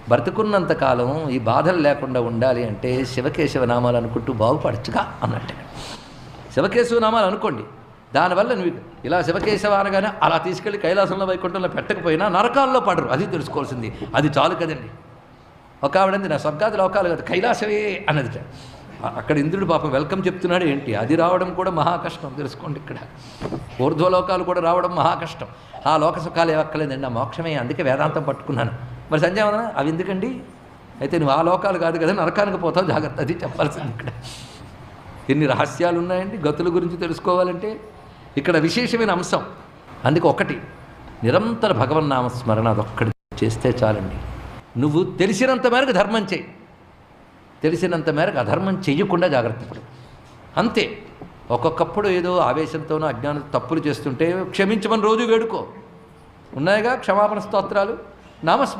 బ్రతుకున్నంత కాలం ఈ బాధలు లేకుండా ఉండాలి అంటే శివకేశవ నామాలు అనుకుంటూ బాగుపడచ్చుగా అన్నట్టు. శివకేశవ నామాలు అనుకోండి, దానివల్ల నువ్వు ఇలా శివకేశవ అనగానే అలా తీసుకెళ్ళి కైలాసంలో వైకుంఠంలో పెట్టకపోయినా నరకాల్లో పడరు, అది తెలుసుకోవాల్సింది. అది చాలు కదండి. ఒక ఆవిడంది నా స్వర్గాది లోకాలు కదా కైలాసమే అన్నది. అక్కడ ఇంద్రుడు పాపం వెల్కమ్ చెప్తున్నాడు ఏంటి, అది రావడం కూడా మహా కష్టం తెలుసుకోండి. ఇక్కడ ఊర్ధ్వలోకాలు కూడా రావడం మహా కష్టం. ఆ లోక సుఖాలు ఏవక్కలేదండి, ఆ మోక్షమే. అందుకే వేదాంతం పట్టుకున్నాను. మరి సంజయవన అవి ఎందుకండి? అయితే నువ్వు ఆ లోకాలు కాదు కదా నరకానికి పోతావు, జాగ్రత్త, అది చెప్పాల్సింది. ఇక్కడ ఎన్ని రహస్యాలు ఉన్నాయండి గతుల గురించి తెలుసుకోవాలంటే. ఇక్కడ విశేషమైన అంశం. అందుకే ఒకటి, నిరంతర భగవన్నామస్మరణ అదొక్కటి చేస్తే చాలండి. నువ్వు తెలిసినంత మేరకు ధర్మం చేయి, తెలిసినంత మేరకు అధర్మం చెయ్యకుండా జాగ్రత్త పడు, అంతే. ఒక్కొక్కప్పుడు ఏదో ఆవేశంతోనో అజ్ఞానం తప్పులు చేస్తుంటే క్షమించమని రోజు వేడుకో. ఉన్నాయిగా క్షమాపణ స్తోత్రాలు, నామస్మరణ